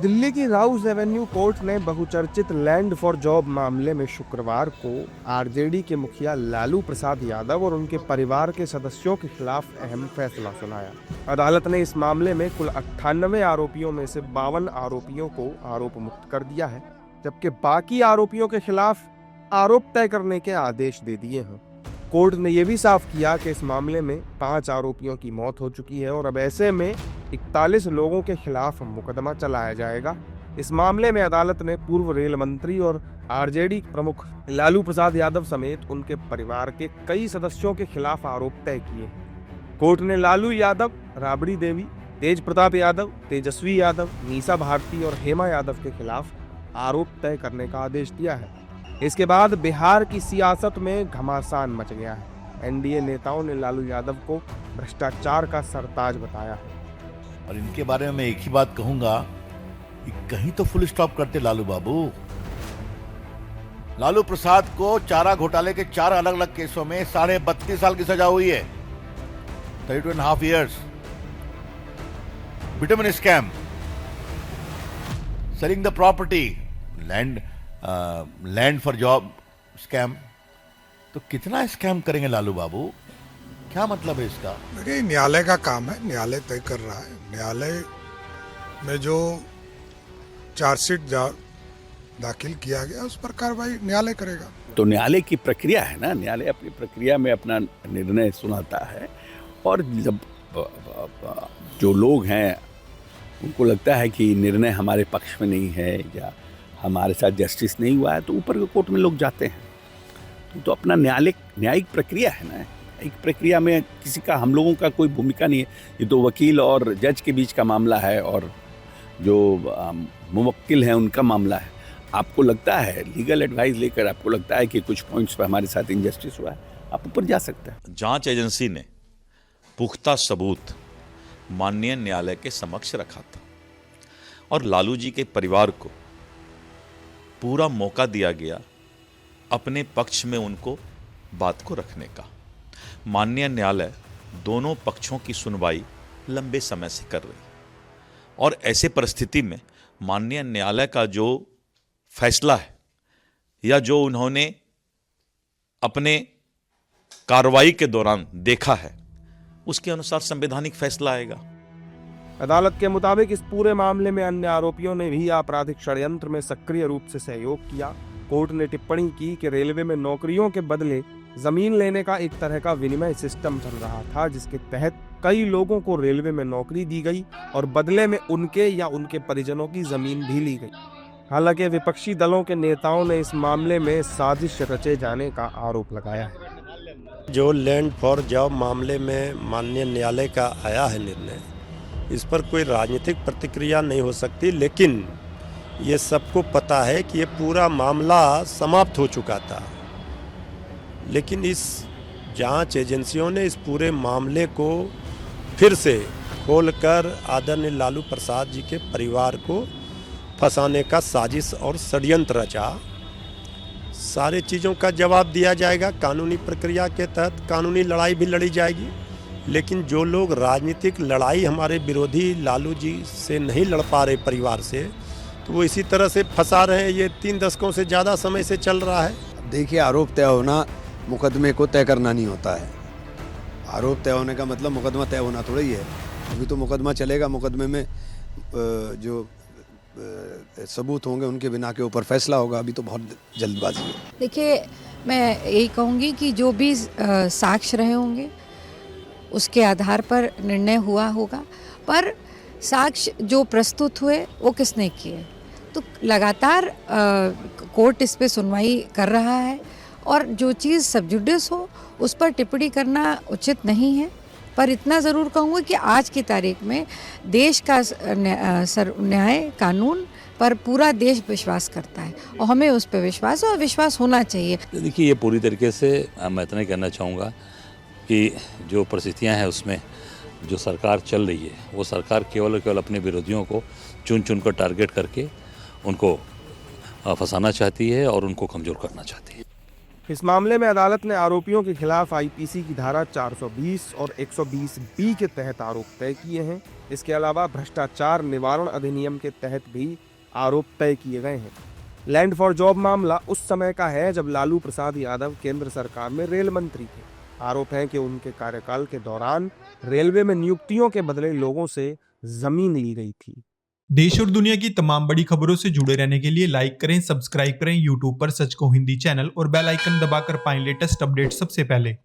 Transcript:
दिल्ली की Rouse Avenue court ने बहुचर्चित लैंड फॉर जॉब मामले में शुक्रवार को आरजेडी के मुखिया लालू प्रसाद यादव और उनके परिवार के सदस्यों के खिलाफ अहम फैसला सुनाया। अदालत ने इस मामले में कुल 98 आरोपियों में से 52 आरोपियों को आरोप मुक्त कर दिया है, जबकि बाकी आरोपियों के खिलाफ आरोप तय करने के आदेश दे दिए हैं। कोर्ट ने यह भी साफ किया कि इस मामले में 5 आरोपियों की मौत हो चुकी है और अब ऐसे में 41 लोगों के खिलाफ मुकदमा चलाया जाएगा। इस मामले में अदालत ने पूर्व रेल मंत्री और आरजेडी प्रमुख लालू प्रसाद यादव समेत उनके परिवार के कई सदस्यों के खिलाफ आरोप तय किए हैं। कोर्ट ने लालू यादव, राबड़ी देवी, तेज प्रताप यादव, तेजस्वी यादव, नीसा भारती और हेमा यादव के खिलाफ आरोप तय करने का आदेश दिया है। इसके बाद बिहार की सियासत में घमासान मच गया है। एनडीए नेताओं ने लालू यादव को भ्रष्टाचार का सरताज बताया है। और इनके बारे में मैं एक ही बात कहूंगा कि कहीं तो फुल स्टॉप करते लालू बाबू। लालू प्रसाद को चारा घोटाले के 4 अलग अलग केसों में 32.5 साल की सजा हुई है, 32.5 years। Vitamin scam, selling the property, land for job scam. तो कितना स्कैम करेंगे लालू बाबू? क्या मतलब है इसका? देखिए, न्यायालय का काम है, न्यायालय तय कर रहा है। न्यायालय में जो चार्जशीट दाखिल किया गया उस पर कार्रवाई न्यायालय करेगा। तो न्यायालय की प्रक्रिया है ना, न्यायालय अपनी प्रक्रिया में अपना निर्णय सुनाता है। और जब जो लोग हैं उनको लगता है कि निर्णय हमारे पक्ष में नहीं है या हमारे साथ जस्टिस नहीं हुआ है, तो ऊपर के कोर्ट में लोग जाते हैं। तो अपना न्यायिक प्रक्रिया है ना। न्यायिक प्रक्रिया में किसी का, हम लोगों का कोई भूमिका नहीं है। ये तो वकील और जज के बीच का मामला है और जो मुवक्किल हैं उनका मामला है। आपको लगता है, लीगल एडवाइस लेकर आपको लगता है कि कुछ पॉइंट्स पर हमारे साथ इनजस्टिस हुआ है, आप ऊपर जा सकते हैं। जांच एजेंसी ने पुख्ता सबूत माननीय न्यायालय के समक्ष रखा था और लालू जी के परिवार को पूरा मौका दिया गया अपने पक्ष में उनको बात को रखने का। माननीय न्यायालय दोनों पक्षों की सुनवाई लंबे समय से कर रही और ऐसे परिस्थिति में माननीय न्यायालय का जो फैसला है या जो उन्होंने अपने कार्रवाई के दौरान देखा है, उसके अनुसार संवैधानिक फैसला आएगा। अदालत के मुताबिक इस पूरे मामले में अन्य आरोपियों ने भी आपराधिक षड्यंत्र में सक्रिय रूप से सहयोग किया। कोर्ट ने टिप्पणी की कि रेलवे में नौकरियों के बदले जमीन लेने का एक तरह का विनिमय सिस्टम चल रहा था, जिसके तहत कई लोगों को रेलवे में नौकरी दी गई और बदले में उनके या उनके परिजनों की जमीन भी ली गई। हालांकि विपक्षी दलों के नेताओं ने इस मामले में साजिश रचे जाने का आरोप लगाया है। जो लैंड फॉर जॉब मामले में माननीय न्यायालय का आया है निर्णय, इस पर कोई राजनीतिक प्रतिक्रिया नहीं हो सकती, लेकिन ये सबको पता है कि ये पूरा मामला समाप्त हो चुका था। लेकिन इस जांच एजेंसियों ने इस पूरे मामले को फिर से खोलकर आदरणीय लालू प्रसाद जी के परिवार को फंसाने का साजिश और षड्यंत्र रचा। सारी चीज़ों का जवाब दिया जाएगा, कानूनी प्रक्रिया के तहत कानूनी लड़ाई भी लड़ी जाएगी। लेकिन जो लोग राजनीतिक लड़ाई हमारे विरोधी लालू जी से नहीं लड़ पा रहे परिवार से, तो वो इसी तरह से फंसा रहे हैं। ये 3 दशकों से ज़्यादा समय से चल रहा है। देखिए, आरोप तय होना मुकदमे को तय करना नहीं होता है। आरोप तय होने का मतलब मुकदमा तय होना थोड़ा ही है। अभी तो मुकदमा चलेगा, मुकदमे में जो सबूत होंगे उनके बिना के ऊपर फैसला होगा। अभी तो बहुत जल्दबाजी है। देखिए, मैं यही कहूँगी कि जो भी साक्ष्य रहे होंगे उसके आधार पर निर्णय हुआ होगा, पर साक्ष्य जो प्रस्तुत हुए वो किसने किए, तो लगातार कोर्ट इस पे सुनवाई कर रहा है और जो चीज़ सब जुडिस हो उस पर टिप्पणी करना उचित नहीं है। पर इतना ज़रूर कहूँगा कि आज की तारीख में देश का न्याय कानून पर पूरा देश विश्वास करता है और हमें उस पर विश्वास और विश्वास होना चाहिए। देखिए, ये पूरी तरीके से मैं इतना ही कहना चाहूँगा कि जो परिस्थितियाँ हैं उसमें जो सरकार चल रही है, वो सरकार केवल और केवल अपने विरोधियों को चुन चुन कर टारगेट करके उनको फंसाना चाहती है और उनको कमज़ोर करना चाहती है। इस मामले में अदालत ने आरोपियों के खिलाफ आईपीसी की धारा 420 और 120 बी के तहत आरोप तय किए हैं। इसके अलावा भ्रष्टाचार निवारण अधिनियम के तहत भी आरोप तय किए गए हैं। लैंड फॉर जॉब मामला उस समय का है जब लालू प्रसाद यादव केंद्र सरकार में रेल मंत्री थे। आरोप है कि उनके कार्यकाल के दौरान रेलवे में नियुक्तियों के बदले लोगों से जमीन ली गई थी। देश और दुनिया की तमाम बड़ी खबरों से जुड़े रहने के लिए लाइक करें, सब्सक्राइब करें यूट्यूब पर सच को हिंदी चैनल और बेल आइकन दबाकर पाएं लेटेस्ट अपडेट सबसे पहले।